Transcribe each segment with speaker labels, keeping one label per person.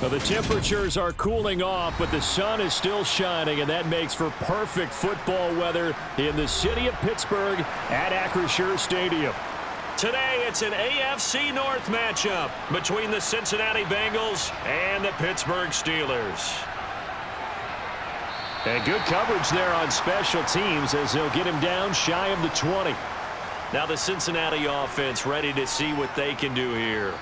Speaker 1: Well, the temperatures are cooling off, but the sun is still shining, and that makes for perfect football weather in the city of Pittsburgh at Acrisure Stadium. Today, it's an AFC North matchup between the Cincinnati Bengals and the Pittsburgh Steelers. And good coverage there on special teams as they'll get him down shy of the 20. Now the Cincinnati offense ready to see what they can do here.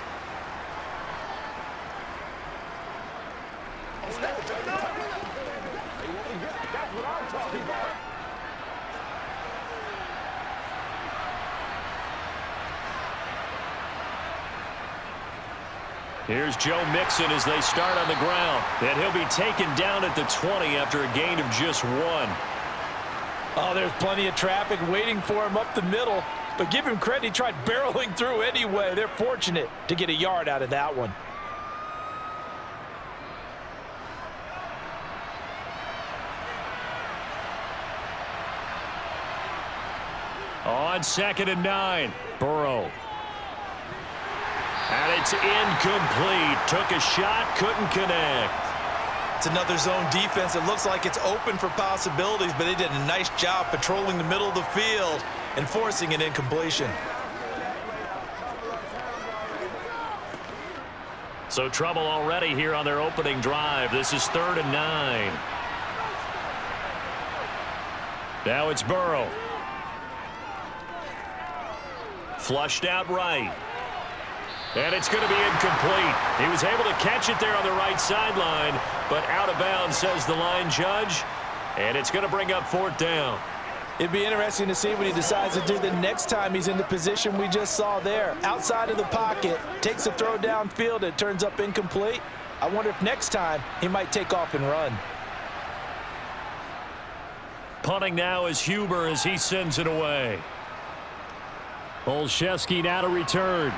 Speaker 1: Here's Joe Mixon as they start on the ground. And he'll be taken down at the 20 after a gain of just 1.
Speaker 2: Oh, there's plenty of traffic waiting for him up the middle. But give him credit, he tried barreling through anyway. They're fortunate to get a yard out of that one.
Speaker 1: On 2nd and 9, Burrow. And it's incomplete. Took a shot, couldn't connect.
Speaker 2: It's another zone defense. It looks like it's open for possibilities, but they did a nice job patrolling the middle of the field and forcing an incompletion.
Speaker 1: So trouble already here on their opening drive. This is 3rd and 9. Now it's Burrow. Flushed out right. And it's going to be incomplete. He was able to catch it there on the right sideline, but out of bounds, says the line judge. And it's going to bring up 4th down.
Speaker 2: It'd be interesting to see what he decides to do the next time he's in the position we just saw there. Outside of the pocket, takes a throw downfield, it turns up incomplete. I wonder if next time he might take off and run.
Speaker 1: Punting now is Huber as he sends it away. Olszewski now to return.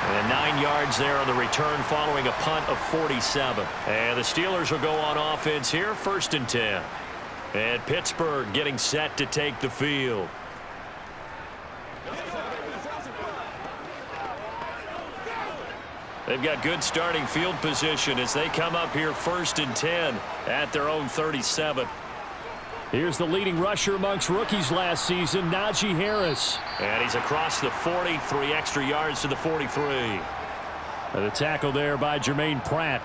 Speaker 1: And 9 yards there on the return following a punt of 47. And the Steelers will go on offense here, 1st and 10. And Pittsburgh getting set to take the field. They've got good starting field position as they come up here 1st and 10 at their own 37. Here's the leading rusher amongst rookies last season, Najee Harris. And he's across the 40, 3 extra yards to the 43. And the tackle there by Jermaine Pratt.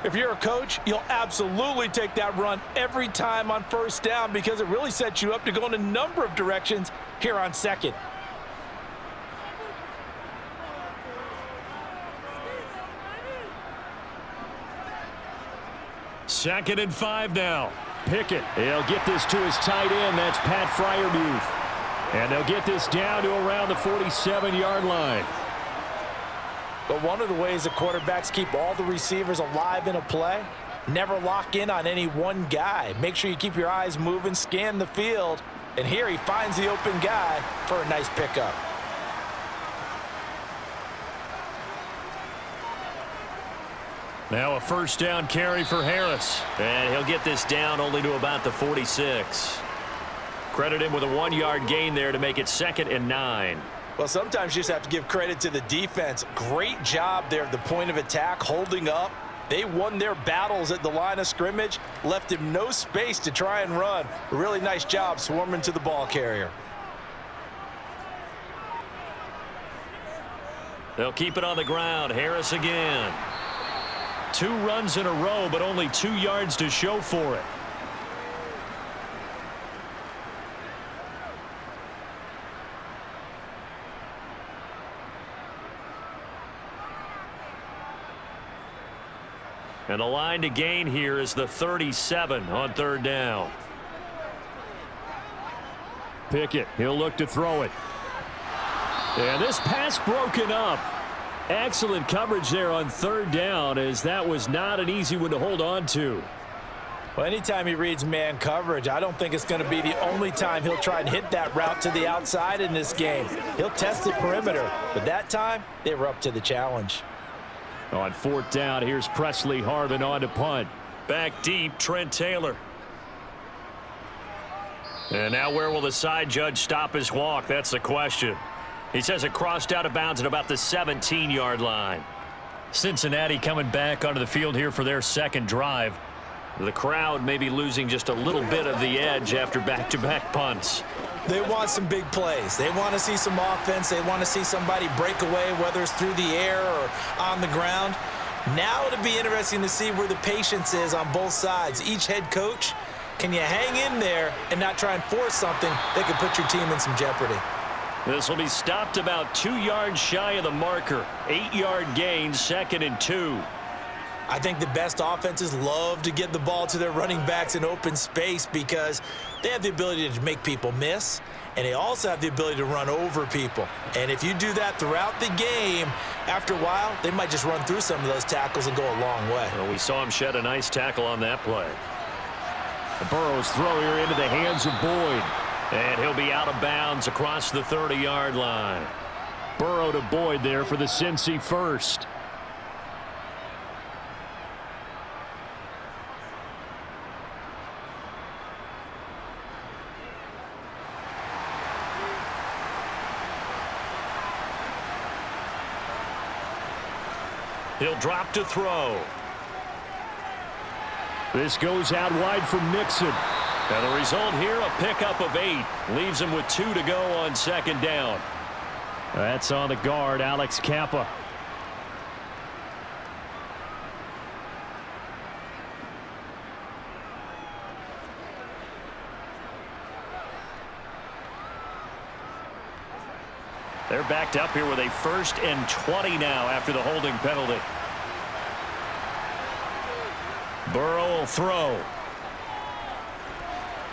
Speaker 2: If you're a coach, you'll absolutely take that run every time on 1st down because it really sets you up to go in a number of directions here on 2nd.
Speaker 1: Second and 5 now. Pickett, he'll get this to his tight end. That's Pat Freiermuth. And they'll get this down to around the 47-yard line.
Speaker 2: But one of the ways the quarterbacks keep all the receivers alive in a play, never lock in on any one guy. Make sure you keep your eyes moving, scan the field. And here he finds the open guy for a nice pickup.
Speaker 1: Now a 1st down carry for Harris. And he'll get this down only to about the 46. Credit him with a 1-yard gain there to make it 2nd and 9.
Speaker 2: Well, sometimes you just have to give credit to the defense. Great job there at the point of attack, holding up. They won their battles at the line of scrimmage, left him no space to try and run. A really nice job swarming to the ball carrier.
Speaker 1: They'll keep it on the ground. Harris again. 2 runs in a row, but only 2 yards to show for it. And the line to gain here is the 37 on 3rd down. Pickett, he'll look to throw it. And this pass broken up. Excellent coverage there on 3rd down, as that was not an easy one to hold on to.
Speaker 2: Well, anytime he reads man coverage, I don't think it's going to be the only time he'll try and hit that route to the outside in this game. He'll test the perimeter, but that time they were up to the challenge.
Speaker 1: On 4th down, here's Presley Harvin on to punt. Back deep, Trent Taylor. And now where will the side judge stop his walk? That's the question. He says it crossed out of bounds at about the 17-yard line. Cincinnati coming back onto the field here for their second drive. The crowd may be losing just a little bit of the edge after back-to-back punts.
Speaker 2: They want some big plays. They want to see some offense. They want to see somebody break away, whether it's through the air or on the ground. Now it'll be interesting to see where the patience is on both sides. Each head coach, can you hang in there and not try and force something that could put your team in some jeopardy?
Speaker 1: This will be stopped about 2 yards shy of the marker. 8-yard gain, 2nd and 2.
Speaker 2: I think the best offenses love to get the ball to their running backs in open space because they have the ability to make people miss, and they also have the ability to run over people. And if you do that throughout the game, after a while, they might just run through some of those tackles and go a long way.
Speaker 1: Well, we saw him shed a nice tackle on that play. Burrow's throw here into the hands of Boyd. And he'll be out of bounds across the 30-yard line. Burrow to Boyd there for the Cincy first. He'll drop to throw. This goes out wide for Mixon. And the result here, a pickup of 8. Leaves him with 2 to go on 2nd down. That's on the guard, Alex Kappa. They're backed up here with a 1st and 20 now after the holding penalty. Burrow will throw.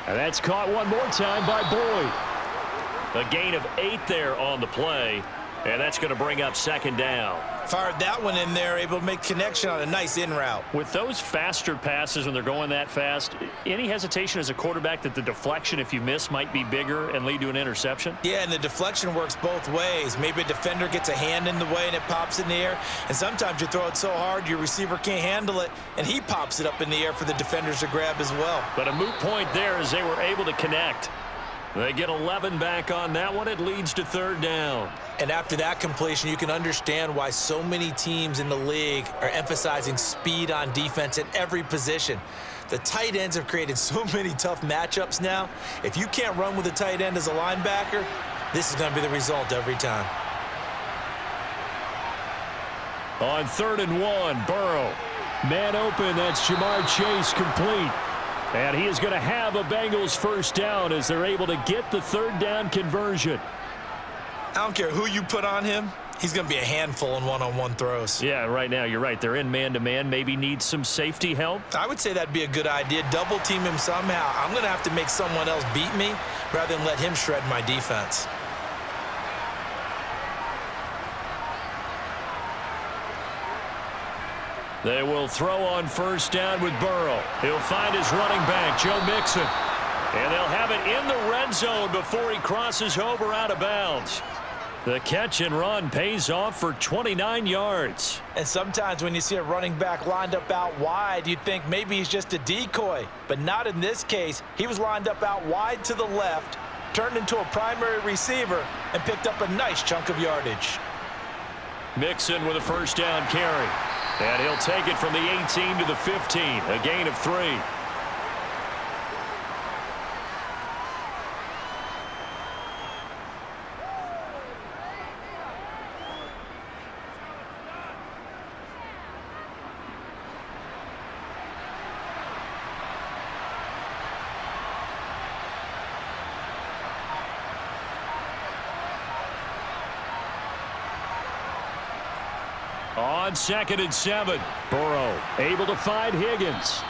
Speaker 1: And that's caught one more time by Boyd. A gain of 8 there on the play. And that's going to bring up 2nd down.
Speaker 2: Fired that one in there, able to make connection on a nice in route.
Speaker 1: With those faster passes when they're going that fast, any hesitation as a quarterback that the deflection, if you miss, might be bigger and lead to an interception?
Speaker 2: Yeah, and the deflection works both ways. Maybe a defender gets a hand in the way and it pops in the air. And sometimes you throw it so hard your receiver can't handle it, and he pops it up in the air for the defenders to grab as well.
Speaker 1: But a moot point there as they were able to connect. They get 11 back on that one. It leads to 3rd down.
Speaker 2: And after that completion, you can understand why so many teams in the league are emphasizing speed on defense at every position. The tight ends have created so many tough matchups now. If you can't run with a tight end as a linebacker, this is going to be the result every time.
Speaker 1: On 3rd and 1, Burrow. Man open, that's Jamar Chase complete. And he is going to have a Bengals 1st down as they're able to get the 3rd down conversion.
Speaker 2: I don't care who you put on him. He's going to be a handful in one-on-one throws.
Speaker 1: Yeah, right now, you're right. They're in man-to-man. Maybe needs some safety help.
Speaker 2: I would say that'd be a good idea. Double team him somehow. I'm going to have to make someone else beat me rather than let him shred my defense.
Speaker 1: They will throw on 1st down with Burrow. He'll find his running back, Joe Mixon. And they'll have it in the red zone before he crosses over out of bounds. The catch and run pays off for 29 yards.
Speaker 2: And sometimes when you see a running back lined up out wide, you think maybe he's just a decoy. But not in this case. He was lined up out wide to the left, turned into a primary receiver, and picked up a nice chunk of yardage.
Speaker 1: Mixon with a 1st down carry. And he'll take it from the 18 to the 15, a gain of 3. On 2nd and 7, Burrow able to find Higgins.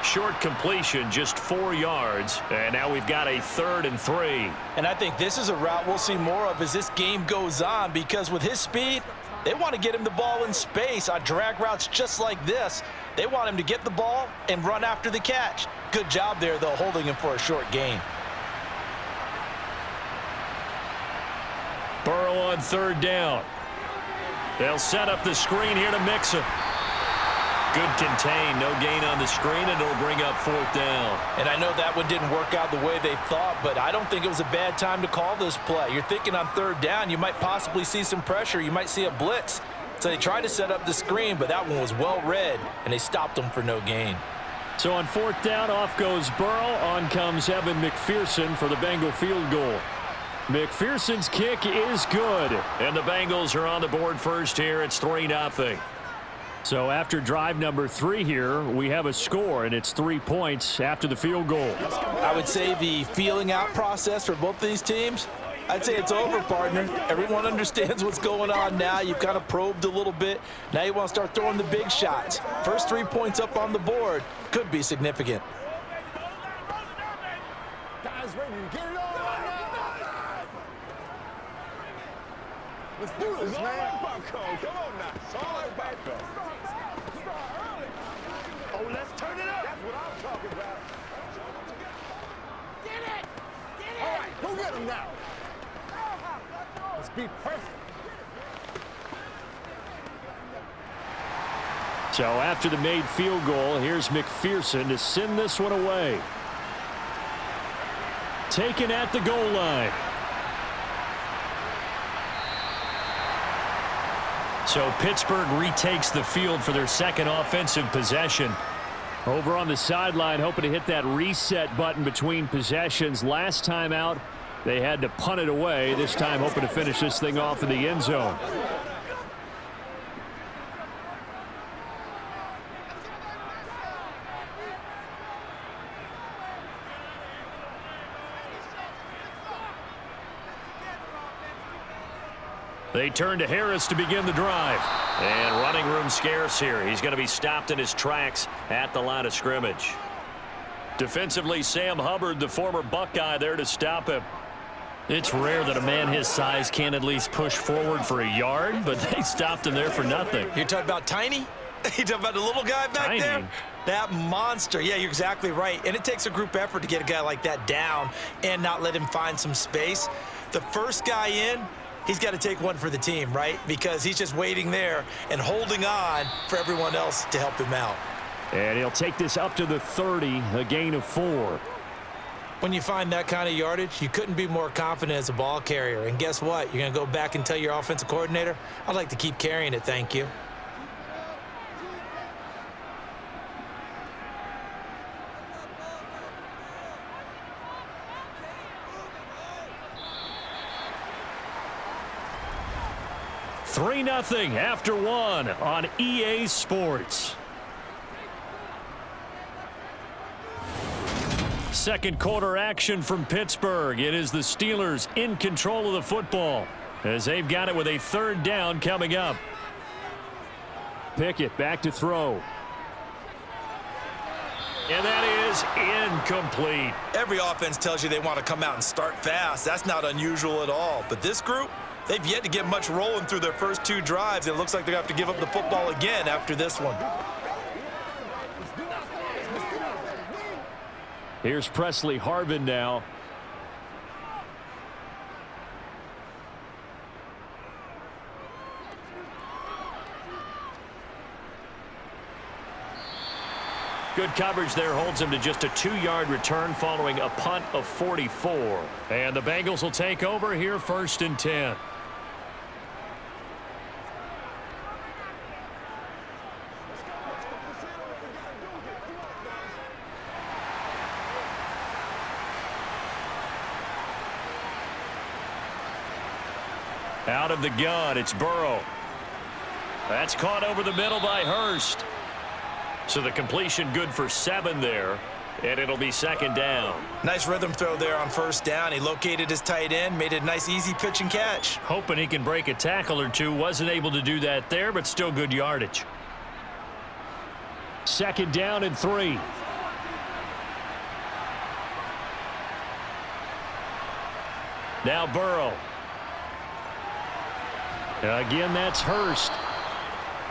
Speaker 1: Short completion, just 4 yards. And now we've got a 3rd and 3.
Speaker 2: And I think this is a route we'll see more of as this game goes on, because with his speed, they want to get him the ball in space on drag routes just like this. They want him to get the ball and run after the catch. Good job there, though, holding him for a short gain.
Speaker 1: Burrow on 3rd down. They'll set up the screen here to Mixon. Good contain, no gain on the screen, and it'll bring up 4th down.
Speaker 2: And I know that one didn't work out the way they thought, but I don't think it was a bad time to call this play. You're thinking on 3rd down, you might possibly see some pressure. You might see a blitz. So they tried to set up the screen, but that one was well read, and they stopped them for no gain.
Speaker 1: So on fourth down, off goes Burrow. On comes Evan McPherson for the Bengal field goal. McPherson's kick is good, and the Bengals are on the board first here. It's 3-0. So after drive number 3 here, we have a score, and it's 3 points after the field goal.
Speaker 2: I would say the feeling out process for both of these teams, I'd say it's over, partner. Everyone understands what's going on now. You've kind of probed a little bit. Now you want to start throwing the big shots. First 3 points up on the board could be significant.
Speaker 3: Guys ready to get it on? Let's do this, man. Come on now. It's all right, Bucko. Oh, let's turn it up. That's what I'm talking about. Get it! Get it! All right, go get him now. Let's be perfect.
Speaker 1: So after the made field goal, here's McPherson to send this one away. Taken at the goal line. So Pittsburgh retakes the field for their second offensive possession. Over on the sideline, hoping to hit that reset button between possessions. Last time out, they had to punt it away. This time, hoping to finish this thing off in the end zone. They turn to Harris to begin the drive. And running room scarce here. He's going to be stopped in his tracks at the line of scrimmage. Defensively, Sam Hubbard, the former Buckeye, there to stop him. It's rare that a man his size can at least push forward for a yard, but they stopped him there for nothing.
Speaker 2: You're talking about Tiny? You're talking about the little guy back there? That monster. Yeah, you're exactly right. And it takes a group effort to get a guy like that down and not let him find some space. The first guy in, he's got to take one for the team, right? Because he's just waiting there and holding on for everyone else to help him out.
Speaker 1: And he'll take this up to the 30, a gain of 4.
Speaker 2: When you find that kind of yardage, you couldn't be more confident as a ball carrier. And guess what? You're going to go back and tell your offensive coordinator, I'd like to keep carrying it, thank you.
Speaker 1: Three 0 after 1 on EA Sports. Second quarter action from Pittsburgh. It is the Steelers in control of the football as they've got it with a third down coming up. Pickett back to throw. And that is incomplete.
Speaker 2: Every offense tells you they want to come out and start fast. That's not unusual at all. But this group, they've yet to get much rolling through their first 2 drives. It looks like they're going to have to give up the football again after this one.
Speaker 1: Here's Presley Harvin now. Good coverage there holds him to just a 2-yard return following a punt of 44. And the Bengals will take over here first and 10. Out of the gun, it's Burrow. That's caught over the middle by Hurst. So the completion good for 7 there, and it'll be second down.
Speaker 2: Nice rhythm throw there on first down. He located his tight end, made a nice easy pitch and catch.
Speaker 1: Hoping he can break a tackle or two. Wasn't able to do that there, but still good yardage. Second down and 3. Now Burrow. Again, that's Hurst.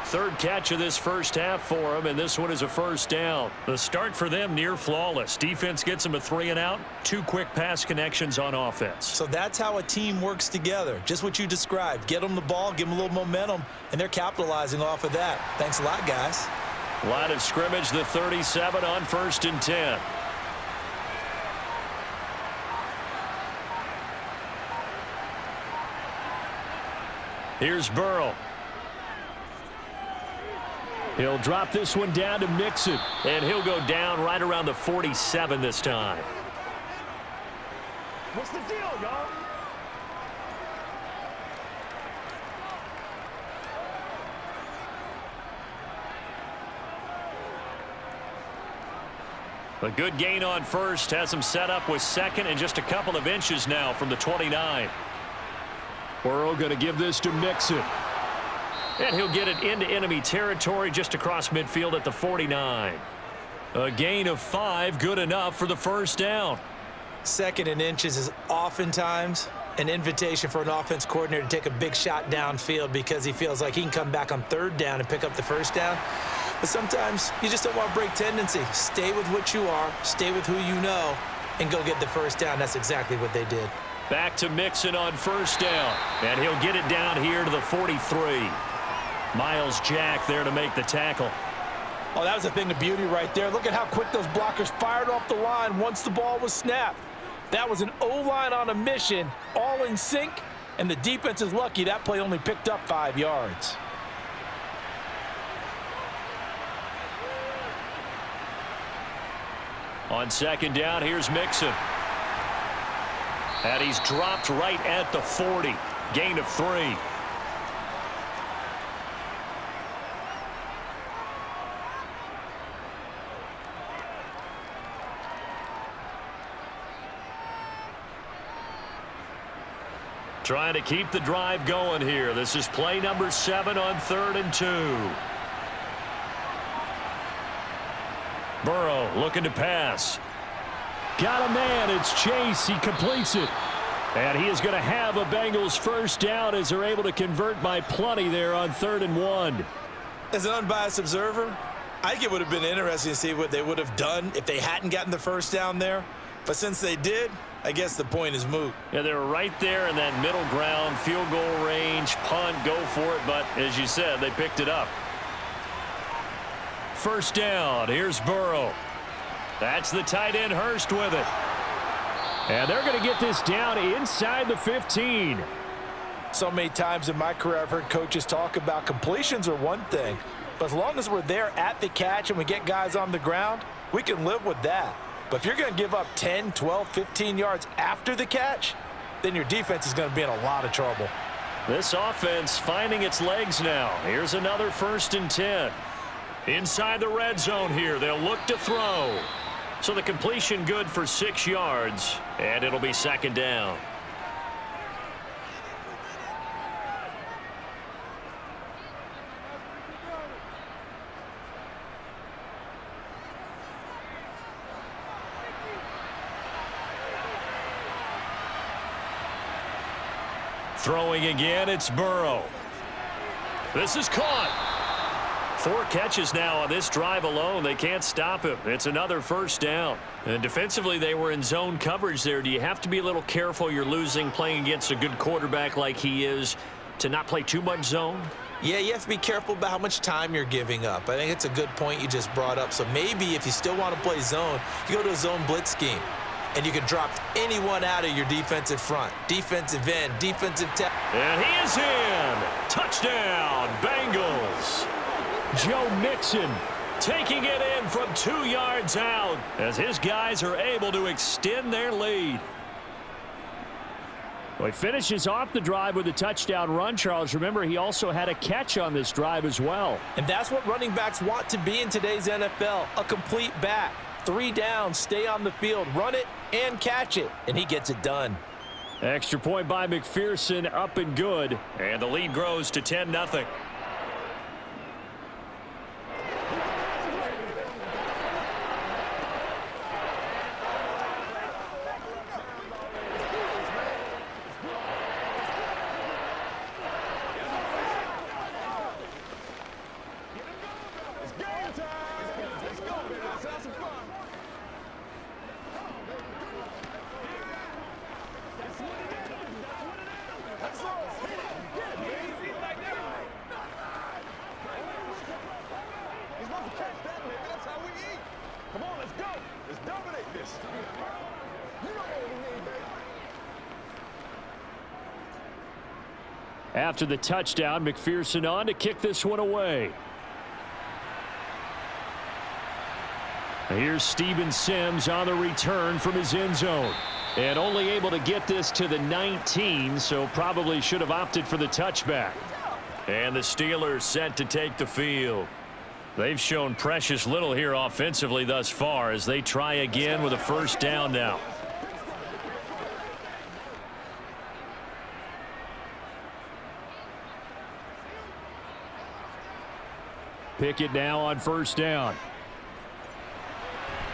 Speaker 1: Third catch of this first half for him, and this one is a first down. The start for them near flawless. Defense gets them a 3 and out. 2 quick pass connections on offense.
Speaker 2: So that's how a team works together. Just what you described. Get them the ball, give them a little momentum, and they're capitalizing off of that. Thanks a lot, guys.
Speaker 1: Line of scrimmage, the 37 on first and 10. Here's Burrow. He'll drop this one down to Mixon. And he'll go down right around the 47 this time.
Speaker 3: What's the deal, y'all?
Speaker 1: A good gain on first has him set up with second and just a couple of inches now from the 29. Burrow going to give this to Mixon. And he'll get it into enemy territory just across midfield at the 49. A gain of 5, good enough for the first down.
Speaker 2: Second and inches is oftentimes an invitation for an offense coordinator to take a big shot downfield because he feels like he can come back on third down and pick up the first down. But sometimes you just don't want to break tendency. Stay with what you are, stay with who you know, and go get the first down. That's exactly what they did.
Speaker 1: Back to Mixon on first down. And he'll get it down here to the 43. Miles Jack there to make the tackle.
Speaker 2: Oh, that was a thing of beauty right there. Look at how quick those blockers fired off the line once the ball was snapped. That was an O-line on a mission, all in sync, and the defense is lucky that play only picked up 5 yards.
Speaker 1: On second down, here's Mixon. And he's dropped right at the 40. Gain of 3. Trying to keep the drive going here. This is play number 7 on 3rd and 2. Burrow looking to pass. Got a man. It's Chase. He completes it. And he is going to have a Bengals first down as they're able to convert by plenty there on 3rd and 1.
Speaker 2: As an unbiased observer, I think it would have been interesting to see what they would have done if they hadn't gotten the first down there. But since they did, I guess the point is moot.
Speaker 1: Yeah, they were right there in that middle ground, field goal range, punt, go for it. But as you said, they picked it up. First down. Here's Burrow. That's the tight end Hurst with it. And they're going to get this down inside the 15.
Speaker 2: So many times in my career I've heard coaches talk about completions are one thing. But as long as we're there at the catch and we get guys on the ground, we can live with that. But if you're going to give up 10, 12, 15 yards after the catch, then your defense is going to be in a lot of trouble.
Speaker 1: This offense finding its legs now. Here's another 1st and 10. Inside the red zone here, they'll look to throw. So the completion good for 6 yards, and it'll be 2nd down. Throwing again, it's Burrow. This is caught. 4 catches now on this drive alone. They can't stop him. It's another first down. And defensively, they were in zone coverage there. Do you have to be a little careful? You're losing playing against a good quarterback like he is to not play too much zone?
Speaker 2: Yeah, you have to be careful about how much time you're giving up. I think it's a good point you just brought up. So maybe if you still want to play zone, you go to a zone blitz scheme. And you can drop anyone out of your defensive front. Defensive end, defensive tackle.
Speaker 1: And he is in. Touchdown, Bengals. Joe Mixon taking it in from 2 yards out as his guys are able to extend their lead. Well, he finishes off the drive with a touchdown run, Charles. Remember, he also had a catch on this drive as well.
Speaker 2: And that's what running backs want to be in today's NFL, a complete back. 3 down, stay on the field, run it, and catch it. And he gets it done.
Speaker 1: Extra point by McPherson, up and good. And the lead grows to 10-0. After the touchdown, McPherson on to kick this one away. Here's Steven Sims on the return from his end zone. And only able to get this to the 19, so probably should have opted for the touchback. And the Steelers set to take the field. They've shown precious little here offensively thus far as they try again with a first down now. Pickett now on first down.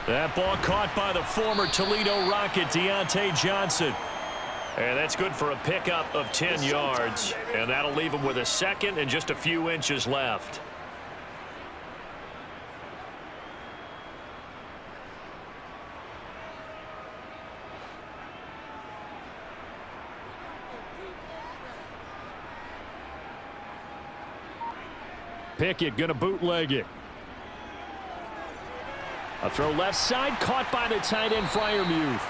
Speaker 1: That ball caught by the former Toledo Rocket, Deontay Johnson. And that's good for a pickup of 10 yards. And that'll leave him with a second and just a few inches left. Pickett going to bootleg it. A throw left side, caught by the tight end Freiermuth.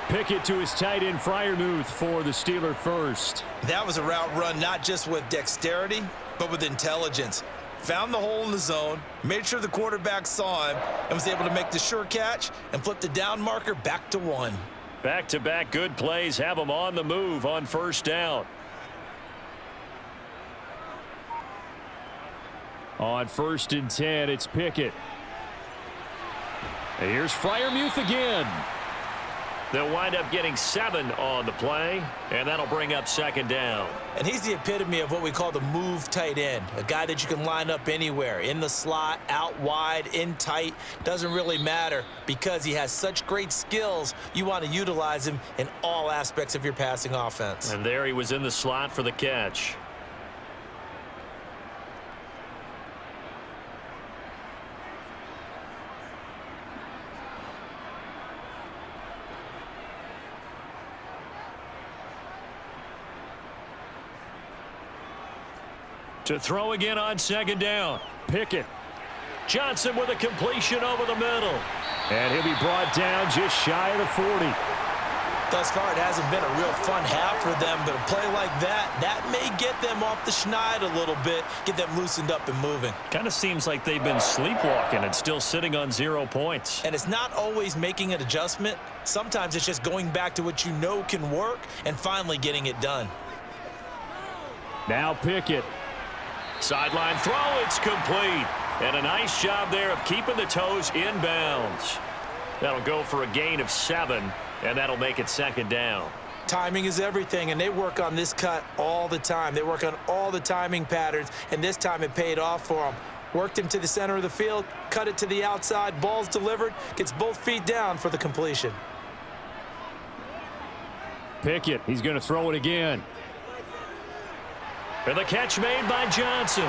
Speaker 1: Pickett to his tight end Freiermuth for the Steeler first.
Speaker 4: That was a route run not just with dexterity, but with intelligence. Found the hole in the zone, made sure the quarterback saw him, and was able to make the sure catch and flip the down marker back to 1.
Speaker 1: Back-to-back good plays have him on the move on first down. On 1st and 10, it's Pickett. And here's Freiermuth again. They'll wind up getting 7 on the play, and that'll bring up second down.
Speaker 4: And he's the epitome of what we call the move tight end, a guy that you can line up anywhere, in the slot, out wide, in tight, doesn't really matter because he has such great skills. You want to utilize him in all aspects of your passing offense.
Speaker 1: And there he was in the slot for the catch. To throw again on second down. Pickett. Johnson with a completion over the middle. And he'll be brought down just shy of the 40.
Speaker 4: Thus far, it hasn't been a real fun half for them, but a play like that may get them off the schneid a little bit, get them loosened up and moving.
Speaker 1: Kind of seems like they've been sleepwalking and still sitting on 0 points.
Speaker 4: And it's not always making an adjustment. Sometimes it's just going back to what you know can work and finally getting it done.
Speaker 1: Now Pickett. Sideline throw, it's complete. And a nice job there of keeping the toes inbounds. That'll go for a gain of 7, and that'll make it second down.
Speaker 4: Timing is everything, and they work on this cut all the time. They work on all the timing patterns, and this time it paid off for them. Worked him to the center of the field, cut it to the outside, ball's delivered, gets both feet down for the completion.
Speaker 1: Pickett, he's going to throw it again. And the catch made by Johnson.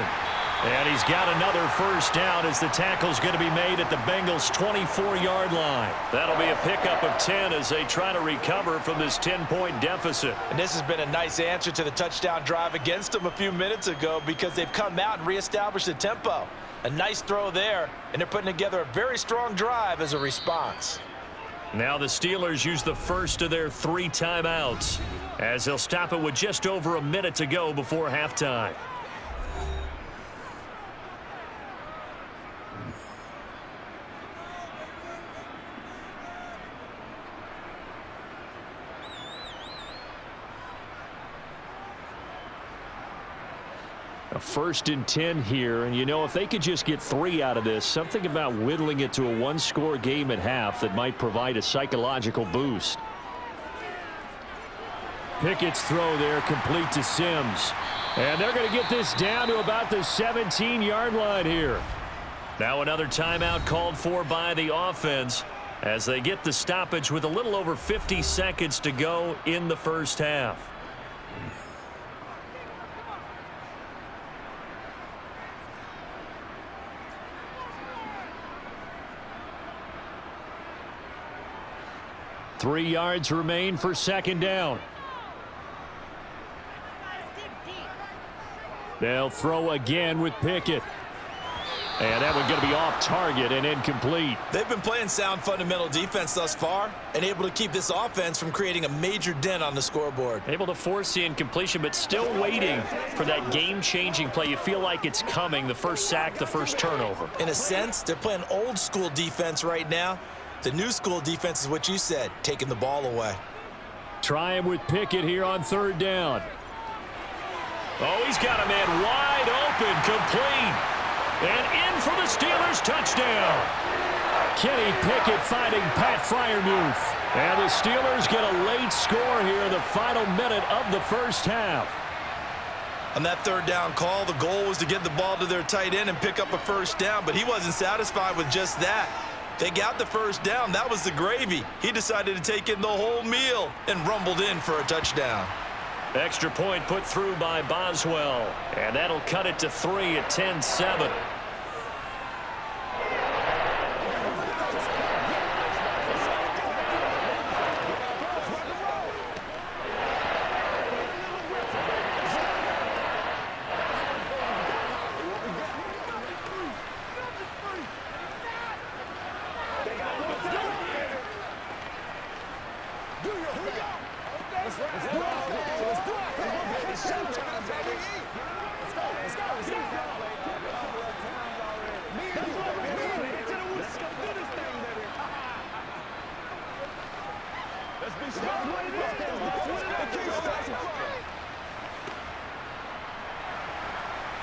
Speaker 1: And he's got another first down as the tackle's going to be made at the Bengals' 24-yard line. That'll be a pickup of 10 as they try to recover from this 10-point deficit.
Speaker 4: And this has been a nice answer to the touchdown drive against them a few minutes ago because they've come out and reestablished the tempo. A nice throw there, and they're putting together a very strong drive as a response.
Speaker 1: Now the Steelers use the first of their 3 timeouts as they'll stop it with just over a minute to go before halftime. A 1st and 10 here, and you know, if they could just get 3 out of this, something about whittling it to a 1-score game at half that might provide a psychological boost. Pickett's throw there complete to Sims. And they're going to get this down to about the 17-yard line here. Now another timeout called for by the offense as they get the stoppage with a little over 50 seconds to go in the first half. Three yards remain for second down. They'll throw again with Pickett. And that one going to be off target and incomplete.
Speaker 4: They've been playing sound fundamental defense thus far and able to keep this offense from creating a major dent on the scoreboard.
Speaker 1: Able to force the incompletion, but still waiting for that game-changing play. You feel like it's coming, the first sack, the first turnover.
Speaker 4: In a sense, they're playing old school defense right now. The new school defense is what you said, taking the ball away.
Speaker 1: Try him with Pickett here on third down. Oh, he's got a man wide open, complete. And in for the Steelers, touchdown. Kenny Pickett finding Pat Freiermuth. And the Steelers get a late score here in the final minute of the first half.
Speaker 4: On that third down call, the goal was to get the ball to their tight end and pick up a first down, but he wasn't satisfied with just that. They got the first down. That was the gravy. He decided to take in the whole meal and rumbled in for a touchdown.
Speaker 1: Extra point put through by Boswell. And that'll cut it to 3 at 10-7.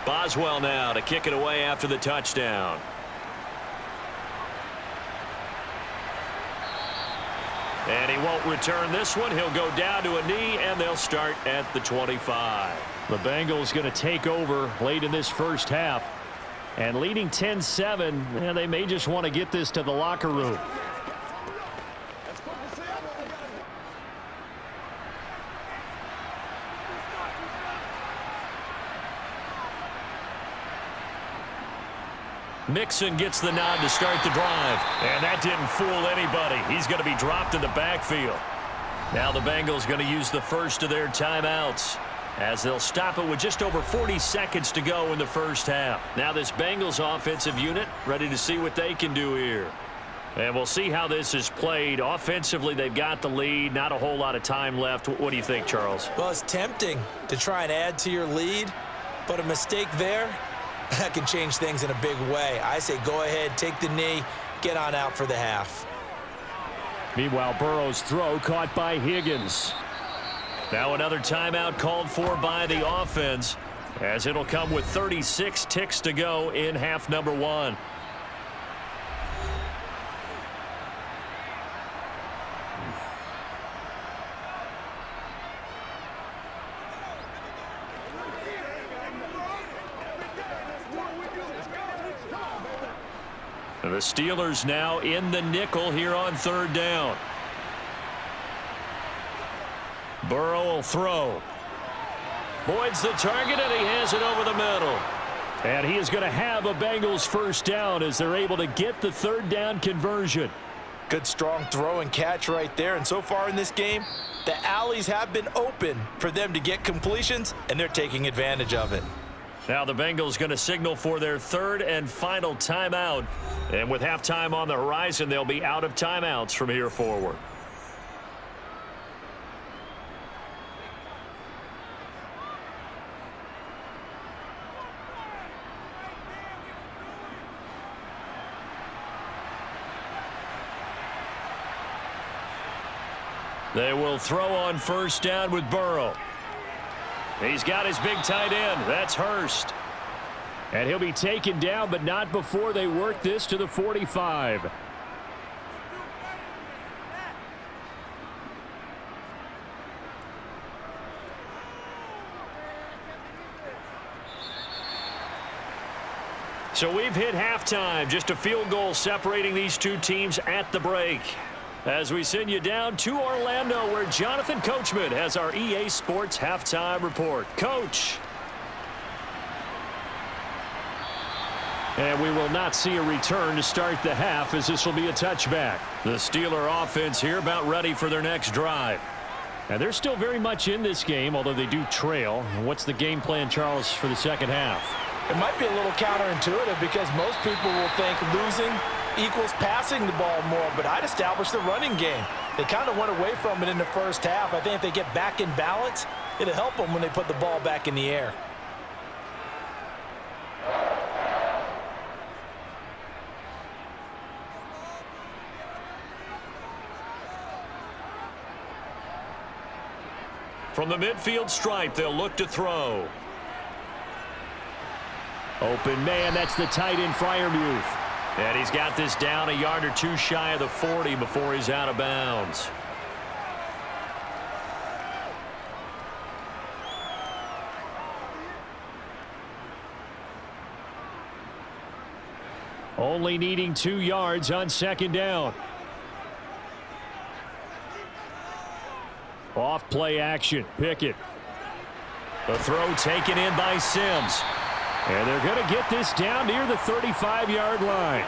Speaker 1: Boswell now to kick it away after the touchdown. And he won't return this one. He'll go down to a knee, and they'll start at the 25. The Bengals going to take over late in this first half. And leading 10-7, and they may just want to get this to the locker room. Mixon gets the nod to start the drive, and that didn't fool anybody. He's going to be dropped in the backfield. Now the Bengals going to use the first of their timeouts as they'll stop it with just over 40 seconds to go in the first half. Now this Bengals offensive unit ready to see what they can do here. And we'll see how this is played. Offensively, they've got the lead. Not a whole lot of time left. What do you think, Charles?
Speaker 4: Well, it's tempting to try and add to your lead, but a mistake there, that can change things in a big way. I say go ahead, take the knee, get on out for the half.
Speaker 1: Meanwhile, Burrow's throw caught by Higgins. Now another timeout called for by the offense, as it'll come with 36 ticks to go in half number one. The Steelers now in the nickel here on third down. Burrow will throw. Boyd's the target, and he has it over the middle. And he is going to have a Bengals first down as they're able to get the third down conversion.
Speaker 2: Good strong throw and catch right there. And so far in this game, the alleys have been open for them to get completions, and they're taking advantage of it.
Speaker 1: Now the Bengals going to signal for their third and final timeout. And with halftime on the horizon, they'll be out of timeouts from here forward. They will throw on first down with Burrow. He's got his big tight end. That's Hurst. And he'll be taken down, but not before they work this to the 45. So we've hit halftime. Just a field goal separating these two teams at the break. As we send you down to Orlando, where Jonathan Coachman has our EA Sports halftime report. Coach. And we will not see a return to start the half, as this will be a touchback. The Steeler offense here about ready for their next drive. And they're still very much in this game, although they do trail. What's the game plan, Charles, for the second half?
Speaker 2: It might be a little counterintuitive because most people will think losing equals passing the ball more, but I'd establish the running game. They kind of went away from it in the first half. I think if they get back in balance, it'll help them when they put the ball back in the air.
Speaker 1: From the midfield stripe, they'll look to throw. Open man, that's the tight end Freiermuth. And he's got this down a yard or two shy of the 40 before he's out of bounds. Only needing 2 yards on second down. Off play action. Pickett. The throw taken in by Sims. And they're going to get this down near the 35-yard line.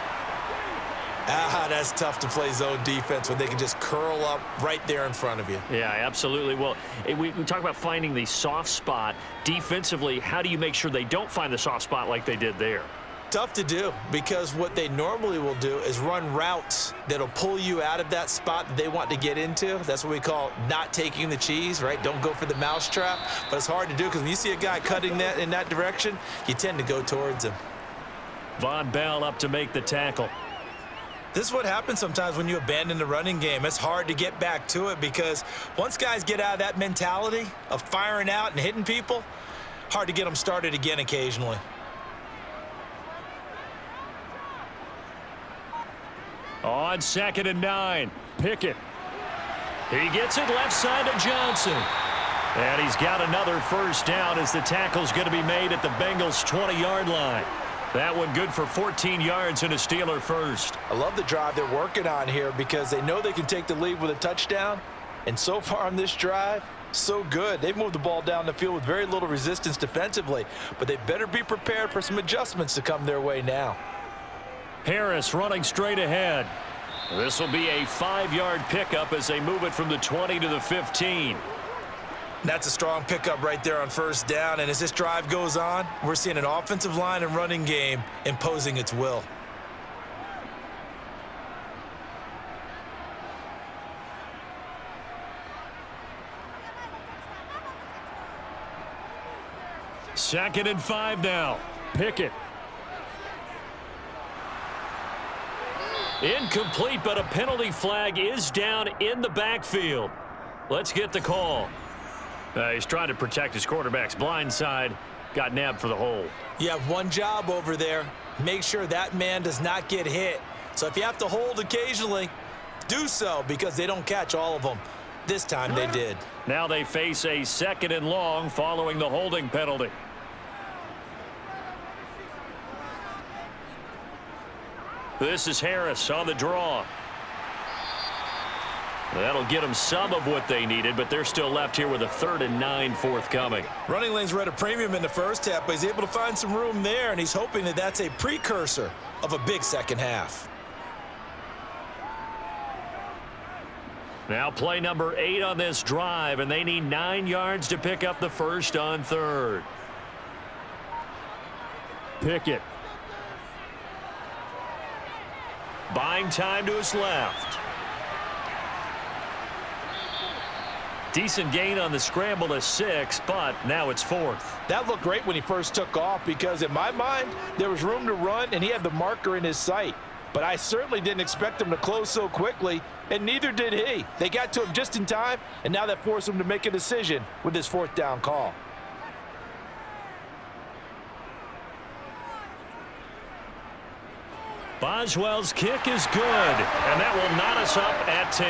Speaker 4: That's tough to play zone defense when they can just curl up right there in front of you.
Speaker 1: Yeah, absolutely. Well, we talk about finding the soft spot. Defensively, how do you make sure they don't find the soft spot like they did there?
Speaker 4: Tough to do because what they normally will do is run routes that'll pull you out of that spot that they want to get into. That's what we call not taking the cheese, right? Don't go for the mousetrap. But it's hard to do because when you see a guy cutting that in that direction, you tend to go towards him.
Speaker 1: Von Bell up to make the tackle.
Speaker 4: This is what happens sometimes when you abandon the running game. It's hard to get back to it because once guys get out of that mentality of firing out and hitting people, hard to get them started again occasionally.
Speaker 1: On 2nd and 9, Pickett. He gets it left side to Johnson. And he's got another first down as the tackle's going to be made at the Bengals' 20-yard line. That one good for 14 yards and a Steeler first.
Speaker 2: I love the drive they're working on here because they know they can take the lead with a touchdown. And so far on this drive, so good. They've moved the ball down the field with very little resistance defensively, but they better be prepared for some adjustments to come their way now.
Speaker 1: Harris running straight ahead. This will be a 5-yard pickup as they move it from the 20 to the 15.
Speaker 4: That's a strong pickup right there on first down. And as this drive goes on, we're seeing an offensive line and running game imposing its will.
Speaker 1: Second and 5 now. Pickett. Incomplete, but a penalty flag is down in the backfield. Let's get the call. He's trying to protect his quarterback's blind side. Got nabbed for the hold.
Speaker 4: You have one job over there. Make sure that man does not get hit. So if you have to hold occasionally, do so because they don't catch all of them. This time they did.
Speaker 1: Now they face a 2nd and long following the holding penalty. This is Harris on the draw. That'll get them some of what they needed, but they're still left here with a 3rd and 9 forthcoming.
Speaker 4: Running lanes were at a premium in the first half, but he's able to find some room there, and he's hoping that that's a precursor of a big second half.
Speaker 1: Now play number 8 on this drive, and they need 9 yards to pick up the first on 3rd. Pickett. Buying time to his left. Decent gain on the scramble to 6, but now it's 4th.
Speaker 2: That looked great when he first took off because in my mind, there was room to run and he had the marker in his sight. But I certainly didn't expect him to close so quickly, and neither did he. They got to him just in time, and now that forced him to make a decision with his 4th down call.
Speaker 1: Boswell's kick is good, and that will knot us up at 10.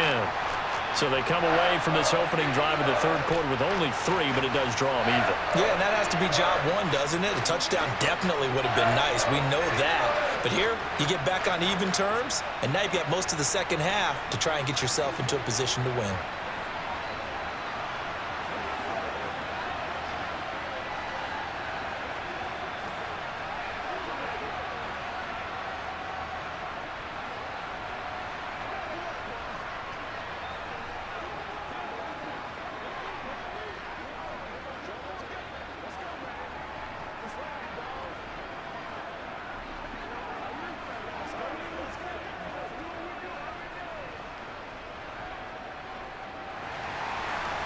Speaker 1: So they come away from this opening drive in the 3rd quarter with only 3, but it does draw them even.
Speaker 4: Yeah, and that has to be job 1, doesn't it? A touchdown definitely would have been nice. We know that. But here, you get back on even terms, and now you've got most of the second half to try and get yourself into a position to win.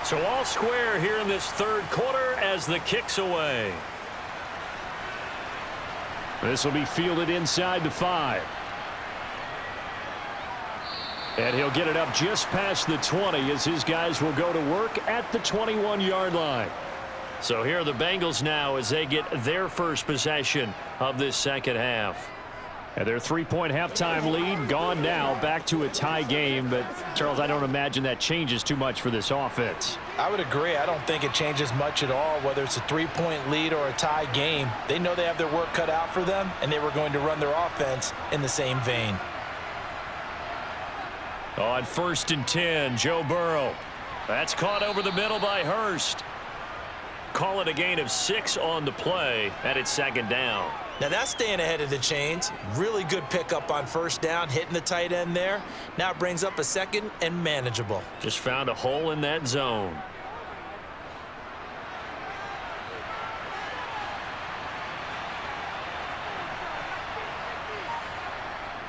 Speaker 1: So all square here in this third quarter as the kick's away. This will be fielded inside the 5. And he'll get it up just past the 20 as his guys will go to work at the 21-yard line. So here are the Bengals now as they get their first possession of this second half. And their 3-point halftime lead gone now, back to a tie game. But, Charles, I don't imagine that changes too much for this offense.
Speaker 2: I would agree. I don't think it changes much at all, whether it's a 3-point lead or a tie game. They know they have their work cut out for them, and they were going to run their offense in the same vein.
Speaker 1: On 1st and 10, Joe Burrow. That's caught over the middle by Hurst. Call it a gain of 6 on the play, and it's second down.
Speaker 2: Now that's staying ahead of the chains. Really good pickup on first down, hitting the tight end there. Now it brings up a second and manageable.
Speaker 1: Just found a hole in that zone.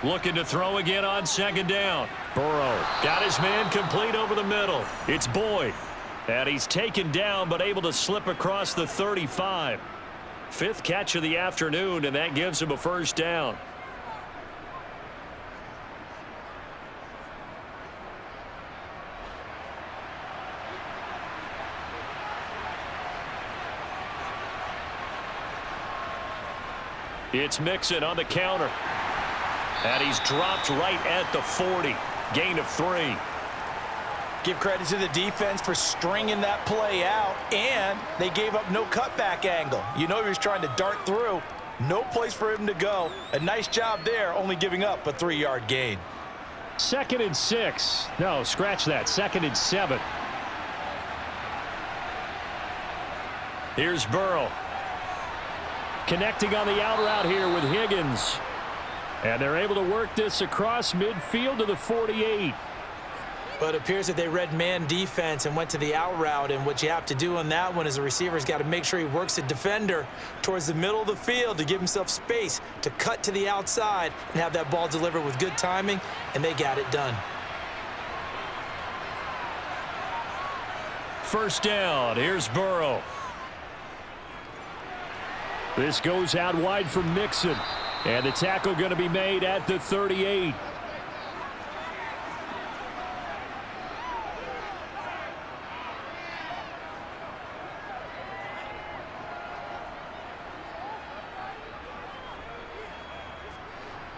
Speaker 1: Looking to throw again on second down. Burrow got his man complete over the middle. It's Boyd. And he's taken down but able to slip across the 35. 5th catch of the afternoon, and that gives him a first down. It's Mixon on the counter. And he's dropped right at the 40. Gain of 3.
Speaker 2: Give credit to the defense for stringing that play out, and they gave up no cutback angle. You know he was trying to dart through. No place for him to go. A nice job there, only giving up a 3-yard gain.
Speaker 1: 2nd and 6. No, scratch that. 2nd and 7. Here's Burrow. Connecting on the out route here with Higgins. And they're able to work this across midfield to the 48.
Speaker 2: But it appears that they read man defense and went to the out route. And what you have to do on that one is the receiver's got to make sure he works the defender towards the middle of the field to give himself space to cut to the outside and have that ball delivered with good timing. And they got it done.
Speaker 1: First down. Here's Burrow. This goes out wide for Mixon. And the tackle going to be made at the 38.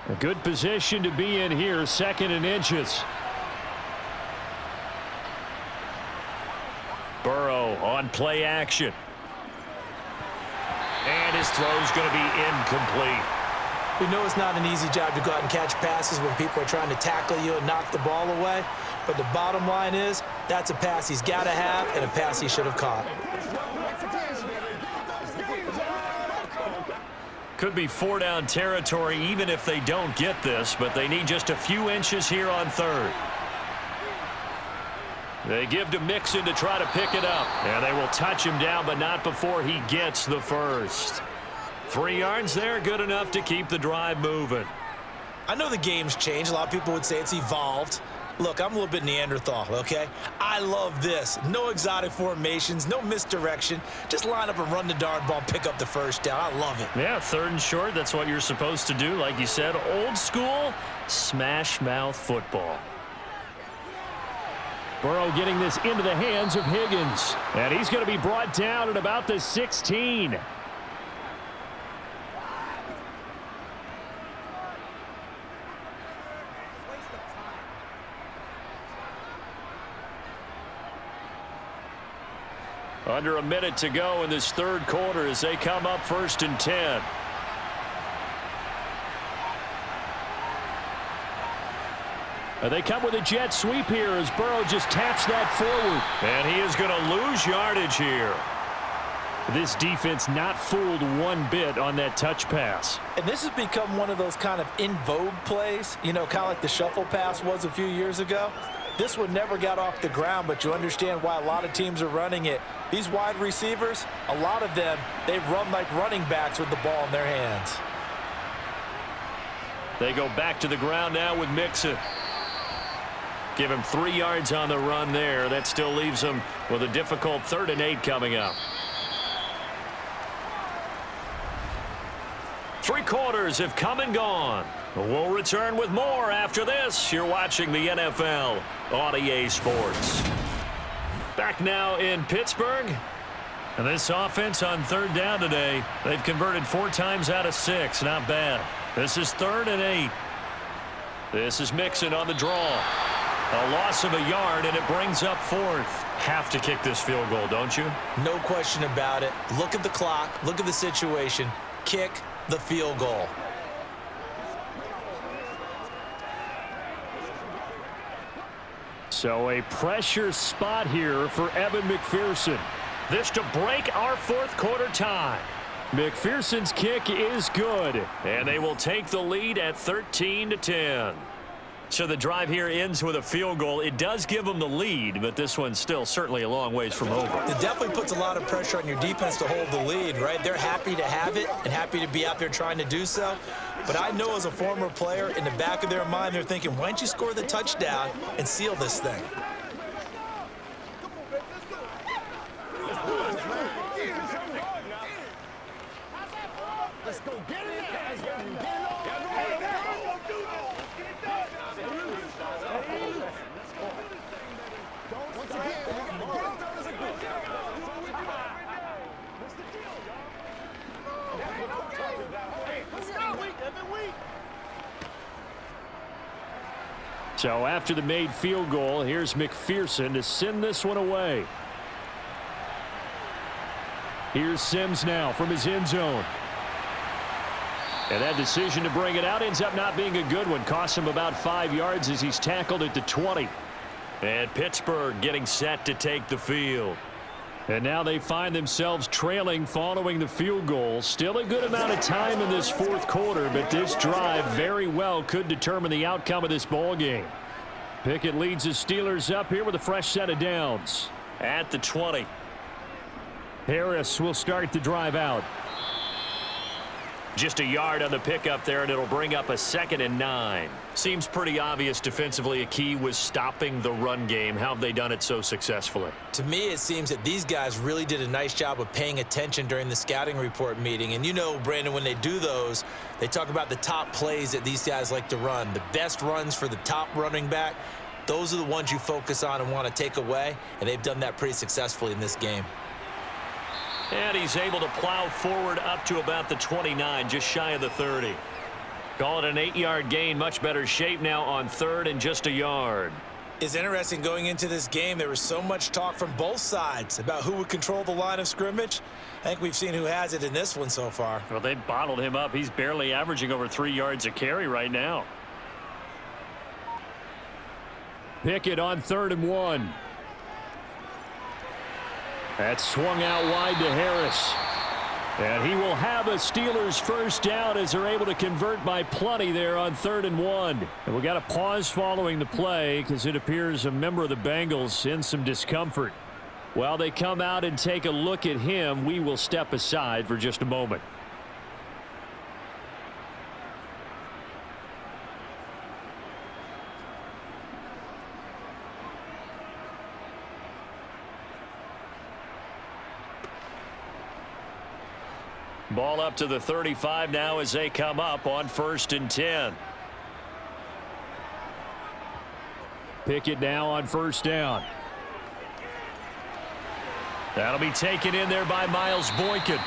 Speaker 1: A good position to be in here, 2nd and inches. Burrow on play action. And his throw's going to be incomplete.
Speaker 2: We know it's not an easy job to go out and catch passes when people are trying to tackle you and knock the ball away. But the bottom line is that's a pass he's got to have and a pass he should have caught.
Speaker 1: Could be 4-down territory even if they don't get this, but they need just a few inches here on 3rd. They give to Mixon to try to pick it up. And they will touch him down, but not before he gets the first. 3 yards there, good enough to keep the drive moving.
Speaker 2: I know the game's changed. A lot of people would say it's evolved. Look, I'm a little bit Neanderthal, okay? I love this. No exotic formations, no misdirection. Just line up and run the darn ball, pick up the first down. I love it.
Speaker 1: Yeah, 3rd and short, that's what you're supposed to do. Like you said, old school, smash mouth football. Burrow getting this into the hands of Higgins. And he's going to be brought down at about the 16. Under a minute to go in this 3rd quarter as they come up 1st and 10. And they come with a jet sweep here as Burrow just taps that forward. And he is going to lose yardage here. This defense not fooled one bit on that touch pass.
Speaker 2: And this has become one of those kind of in vogue plays, you know, kind of like the shuffle pass was a few years ago. This one never got off the ground, but you understand why a lot of teams are running it. These wide receivers, a lot of them, they run like running backs with the ball in their hands.
Speaker 1: They go back to the ground now with Mixon. Give him 3 yards on the run there. That still leaves him with a difficult 3rd and 8 coming up. 3 quarters have come and gone. We'll return with more after this. You're watching the NFL on EA Sports. Back now in Pittsburgh. And this offense on 3rd down today, they've converted 4 times out of 6. Not bad. This is 3rd and 8. This is Mixon on the draw. A loss of a yard, and it brings up 4th. Have to kick this field goal, don't you?
Speaker 4: No question about it. Look at the clock. Look at the situation. Kick the field goal.
Speaker 1: So a pressure spot here for Evan McPherson. This to break our 4th quarter tie. McPherson's kick is good, and they will take the lead at 13-10. So the drive here ends with a field goal. It does give them the lead, but this one's still certainly a long ways from over.
Speaker 4: It definitely puts a lot of pressure on your defense to hold the lead, right? They're happy to have it and happy to be out there trying to do so. But I know as a former player, in the back of their mind, they're thinking, why don't you score the touchdown and seal this thing?
Speaker 3: Let's go get it.
Speaker 1: So after the made field goal, here's McPherson to send this one away. Here's Sims now from his end zone. And that decision to bring it out ends up not being a good one. Costs him about 5 yards as he's tackled at the 20. And Pittsburgh getting set to take the field. And now they find themselves trailing following the field goal. Still a good amount of time in this 4th quarter, but this drive very well could determine the outcome of this ball game. Pickett leads the Steelers up here with a fresh set of downs at the 20. Harris will start the drive out. Just a yard on the pickup there, and it'll bring up a 2nd and 9. Seems pretty obvious defensively a key was stopping the run game. How have they done it so successfully?
Speaker 4: To me, it seems that these guys really did a nice job of paying attention during the scouting report meeting. And you know, Brandon, when they do those, they talk about the top plays that these guys like to run. The best runs for the top running back, those are the ones you focus on and want to take away. And they've done that pretty successfully in this game.
Speaker 1: And he's able to plow forward up to about the 29, just shy of the 30. Call it an 8-yard gain. Much better shape now on 3rd and just a yard.
Speaker 4: It's interesting going into this game. There was so much talk from both sides about who would control the line of scrimmage. I think we've seen who has it in this one so far.
Speaker 1: Well, they bottled him up. He's barely averaging over 3 yards a carry right now. Pickett on 3rd and 1. That's swung out wide to Harris. And he will have a Steelers first down as they're able to convert by plenty there on 3rd and 1. And we got a pause following the play because it appears a member of the Bengals in some discomfort. While they come out and take a look at him, we will step aside for just a moment. Ball up to the 35 now as they come up on 1st and 10. Pickett now on 1st down. That'll be taken in there by Miles Boykin.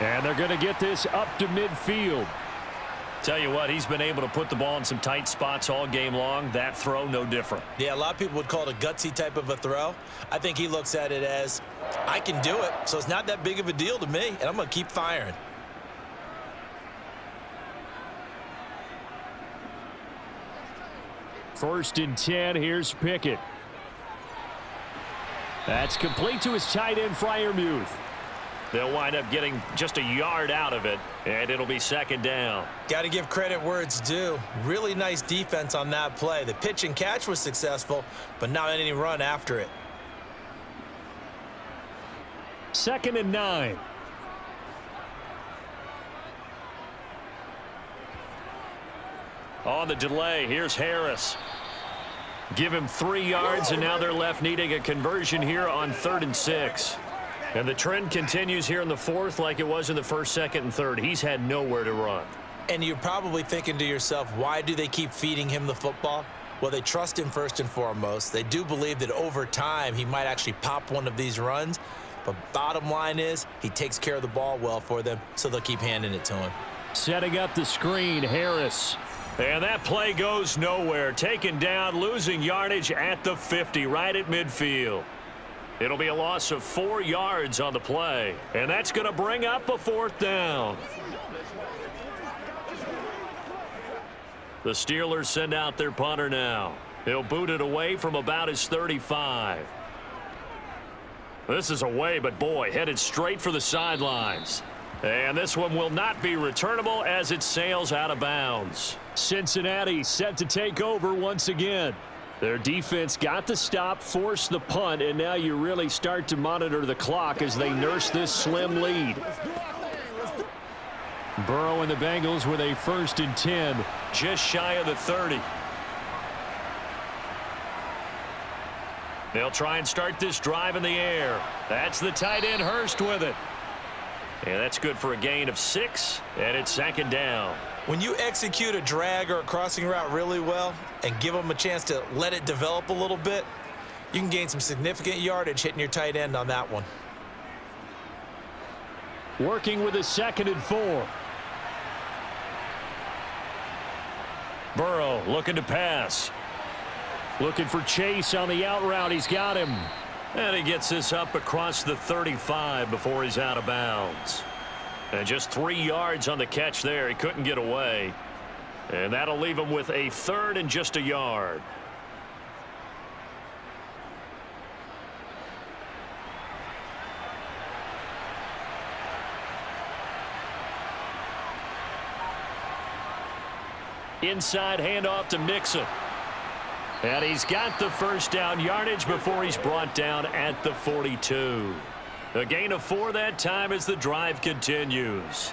Speaker 1: And they're going to get this up to midfield. Tell you what, he's been able to put the ball in some tight spots all game long. That throw, no different.
Speaker 4: Yeah, a lot of people would call it a gutsy type of a throw. I think he looks at it as, I can do it, so it's not that big of a deal to me, and I'm going to keep firing.
Speaker 1: First and 10, here's Pickett. That's complete to his tight end, Freiermuth. They'll wind up getting just a yard out of it, and it'll be 2nd down.
Speaker 4: Got to give credit where it's due. Really nice defense on that play. The pitch and catch was successful, but not any run after it.
Speaker 1: 2nd and 9. On the delay, here's Harris. Give him 3 yards, and now they're left needing a conversion here on 3rd and 6. And the trend continues here in the 4th like it was in the 1st, 2nd, and 3rd. He's had nowhere to run.
Speaker 4: And you're probably thinking to yourself, why do they keep feeding him the football? Well, they trust him first and foremost. They do believe that over time he might actually pop one of these runs. But bottom line is he takes care of the ball well for them, so they'll keep handing it to him.
Speaker 1: Setting up the screen, Harris. And that play goes nowhere. Taken down, losing yardage at the 50, right at midfield. It'll be a loss of 4 yards on the play. And that's going to bring up a 4th down. The Steelers send out their punter now. He'll boot it away from about his 35. This is away, but boy, headed straight for the sidelines. And this one will not be returnable as it sails out of bounds. Cincinnati set to take over once again. Their defense got the stop, forced the punt, and now you really start to monitor the clock as they nurse this slim lead. Burrow and the Bengals with a 1st and 10, just shy of the 30. They'll try and start this drive in the air. That's the tight end, Hurst, with it. And that's good for a gain of 6, and it's 2nd down.
Speaker 4: When you execute a drag or a crossing route really well and give them a chance to let it develop a little bit, you can gain some significant yardage hitting your tight end on that one.
Speaker 1: Working with a 2nd and 4. Burrow looking to pass. Looking for Chase on the out route. He's got him. And he gets this up across the 35 before he's out of bounds. And just 3 yards on the catch there. He couldn't get away. And that'll leave him with a 3rd and just a yard. Inside handoff to Mixon. And he's got the 1st down yardage before he's brought down at the 42. A gain of 4 that time as the drive continues.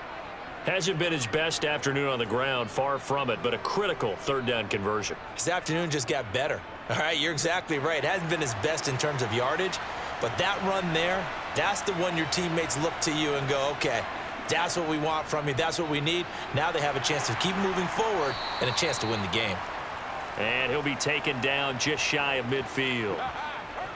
Speaker 1: Hasn't been his best afternoon on the ground, far from it, but a critical 3rd down conversion.
Speaker 4: His afternoon just got better. All right, you're exactly right. It hasn't been his best in terms of yardage, but that run there, that's the one your teammates look to you and go, okay, that's what we want from you. That's what we need. Now they have a chance to keep moving forward and a chance to win the game.
Speaker 1: And he'll be taken down just shy of midfield.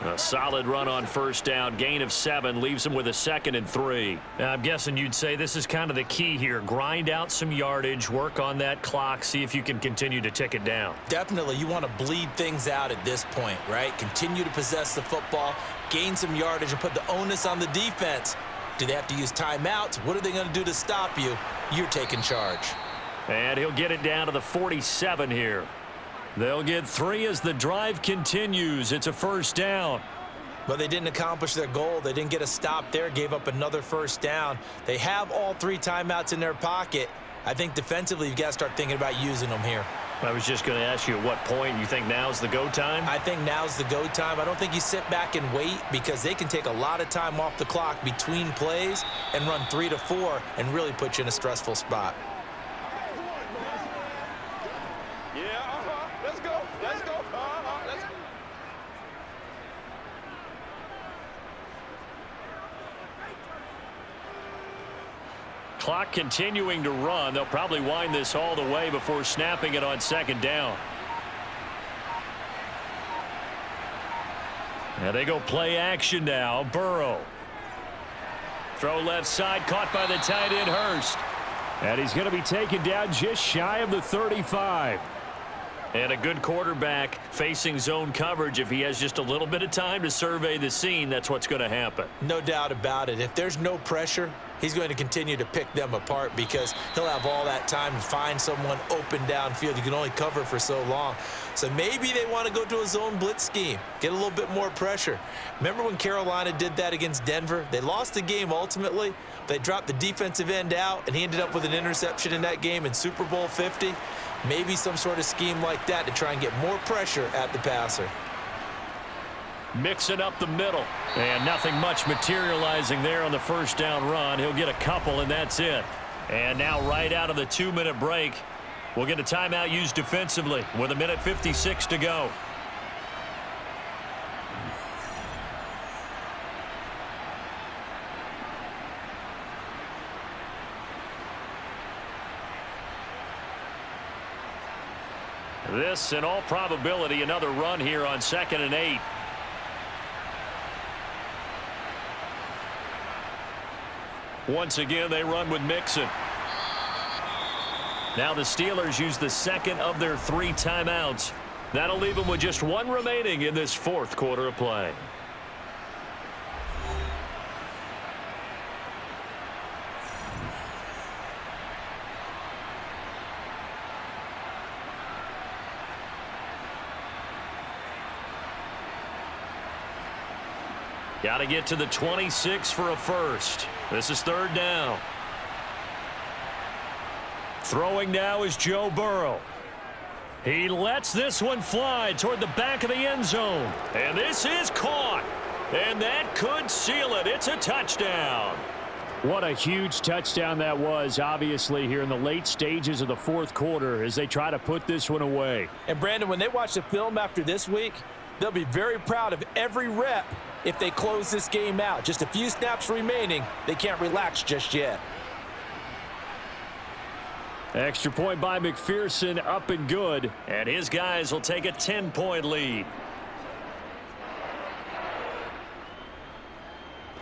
Speaker 1: A solid run on 1st down. Gain of 7 leaves him with a 2nd and 3. Now, I'm guessing you'd say this is kind of the key here. Grind out some yardage, work on that clock, see if you can continue to tick it down.
Speaker 4: Definitely. You want to bleed things out at this point, right? Continue to possess the football, gain some yardage, and put the onus on the defense. Do they have to use timeouts? What are they going to do to stop you? You're taking charge.
Speaker 1: And he'll get it down to the 47 here. They'll get 3 as the drive continues. It's a 1st down.
Speaker 4: But they didn't accomplish their goal. They didn't get a stop there, gave up another 1st down. They have all 3 timeouts in their pocket. I think defensively, you've got to start thinking about using them here.
Speaker 1: I was just going to ask you at what point you think now's the go time?
Speaker 4: I think now's the go time. I don't think you sit back and wait because they can take a lot of time off the clock between plays and run 3 to 4 and really put you in a stressful spot.
Speaker 1: Clock continuing to run. They'll probably wind this all the way before snapping it on 2nd down. And they go play action now. Burrow. Throw left side, caught by the tight end Hurst. And he's going to be taken down just shy of the 35. And a good quarterback facing zone coverage. If he has just a little bit of time to survey the scene, that's what's going to happen.
Speaker 4: No doubt about it. If there's no pressure, he's going to continue to pick them apart because he'll have all that time to find someone open downfield. You can only cover for so long. So maybe they want to go to a zone blitz scheme, get a little bit more pressure. Remember when Carolina did that against Denver? They lost the game ultimately. They dropped the defensive end out, and he ended up with an interception in that game in Super Bowl 50. Maybe some sort of scheme like that to try and get more pressure at the passer.
Speaker 1: Mixing up the middle. And nothing much materializing there on the 1st down run. He'll get a couple, and that's it. And now right out of the 2-minute break, we'll get a timeout used defensively with 1:56 to go. This, in all probability, another run here on 2nd and 8. Once again, they run with Mixon. Now the Steelers use the second of their 3 timeouts. That'll leave them with just 1 remaining in this 4th quarter of play. Got to get to the 26 for a first. This is 3rd down. Throwing now is Joe Burrow. He lets this one fly toward the back of the end zone. And this is caught. And that could seal it. It's a touchdown. What a huge touchdown that was, obviously, here in the late stages of the 4th quarter as they try to put this one away.
Speaker 2: And, Brandon, when they watch the film after this week, they'll be very proud of every rep if they close this game out. Just a few snaps remaining. They can't relax just yet.
Speaker 1: Extra point by McPherson, up and good. And his guys will take a 10-point lead.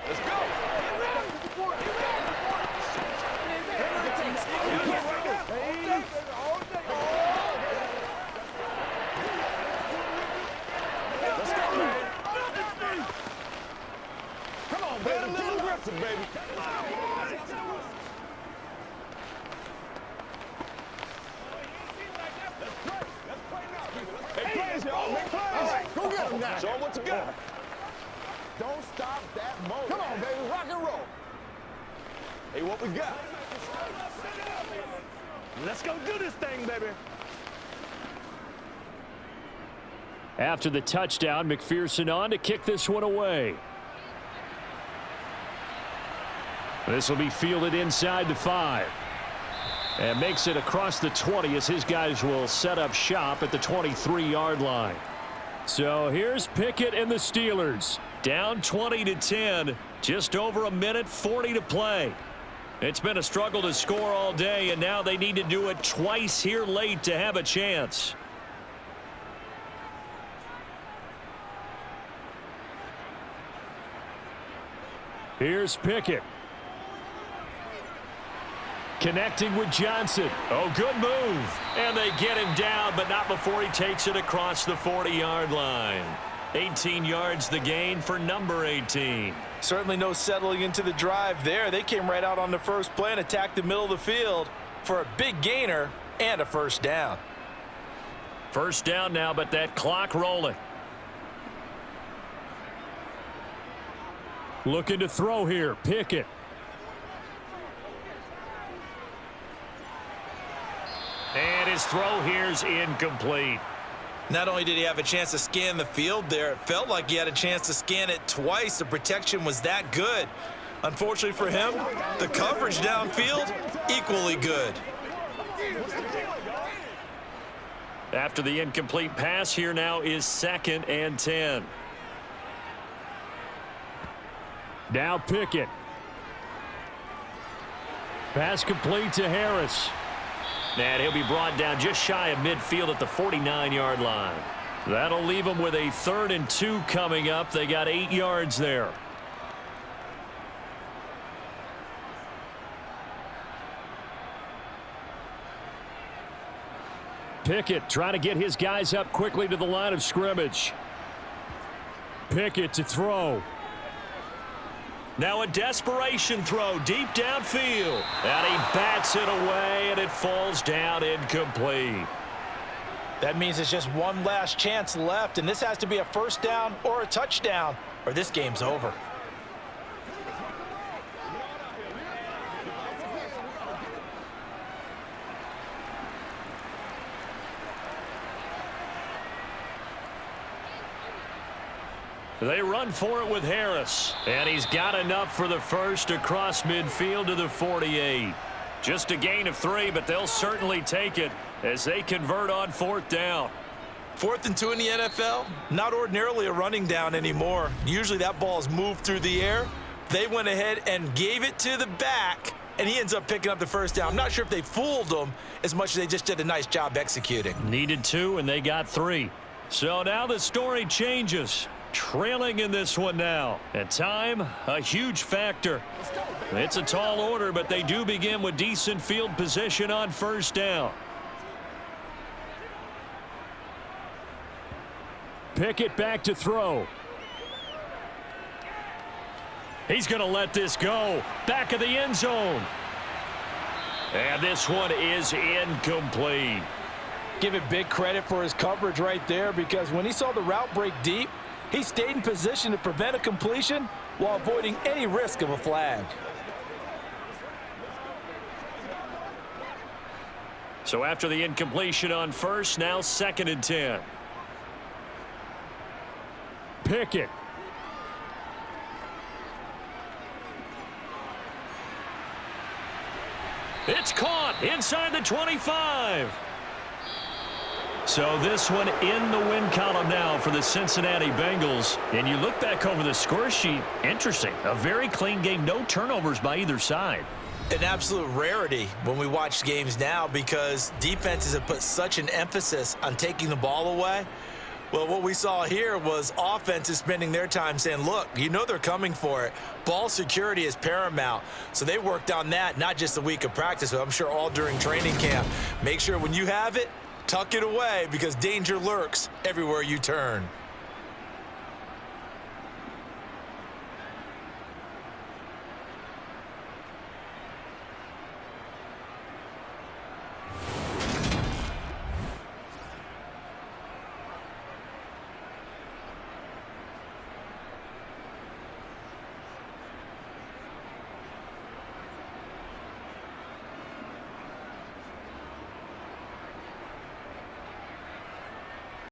Speaker 3: Let's go. Come on, baby. A little aggressive, baby. Go get him now. Show him what you got. Don't stop that motor. Come on, baby. Rock and roll. Hey, what we got? Let's go do this thing, baby.
Speaker 1: After the touchdown, McPherson on to kick this one away. This will be fielded inside the 5. And makes it across the 20 as his guys will set up shop at the 23-yard line. So here's Pickett and the Steelers. Down 20-10. Just over a minute 40 to play. It's been a struggle to score all day, and now they need to do it twice here late to have a chance. Here's Pickett. Connecting with Johnson. Oh, good move. And they get him down, but not before he takes it across the 40-yard line. 18 yards the gain for number 18.
Speaker 2: Certainly no settling into the drive there. They came right out on the first play and attacked the middle of the field for a big gainer and a first down.
Speaker 1: First down now, but that clock rolling. Looking to throw here, Pickett. And his throw here's incomplete.
Speaker 4: Not only did he have a chance to scan the field there, it felt like he had a chance to scan it twice. The protection was that good. Unfortunately for him, the coverage downfield, equally good.
Speaker 1: After the incomplete pass, here now is 2nd and 10. Now Pickett. Pass complete to Harris. And he'll be brought down just shy of midfield at the 49-yard line. That'll leave them with a 3rd and 2 coming up. They got 8 yards there. Pickett trying to get his guys up quickly to the line of scrimmage. Pickett to throw. Now a desperation throw deep downfield. And he bats it away, and it falls down incomplete.
Speaker 2: That means it's just one last chance left, and this has to be a first down or a touchdown, or this game's over.
Speaker 1: They run for it with Harris. And he's got enough for the first across midfield to the 48. Just a gain of 3, but they'll certainly take it as they convert on 4th down.
Speaker 4: 4th and 2 in the NFL, not ordinarily a running down anymore. Usually that ball is moved through the air. They went ahead and gave it to the back and he ends up picking up the first down. I'm not sure if they fooled him as much as they just did a nice job executing.
Speaker 1: Needed 2, and they got 3. So now the story changes. Trailing in this one now. And time, a huge factor. It's a tall order, but they do begin with decent field position on first down. Pickett back to throw. He's going to let this go. Back of the end zone. And this one is incomplete.
Speaker 2: Give it big credit for his coverage right there, because when he saw the route break deep, he stayed in position to prevent a completion while avoiding any risk of a flag.
Speaker 1: So after the incompletion on first, now 2nd and 10. Pickett. It's caught inside the 25. So this one in the win column now for the Cincinnati Bengals. And you look back over the score sheet, interesting. A very clean game, no turnovers by either side.
Speaker 4: An absolute rarity when we watch games now, because defenses have put such an emphasis on taking the ball away. Well, what we saw here was offenses spending their time saying, look, you know they're coming for it. Ball security is paramount. So they worked on that, not just a week of practice, but I'm sure all during training camp. Make sure when you have it, tuck it away, because danger lurks everywhere you turn.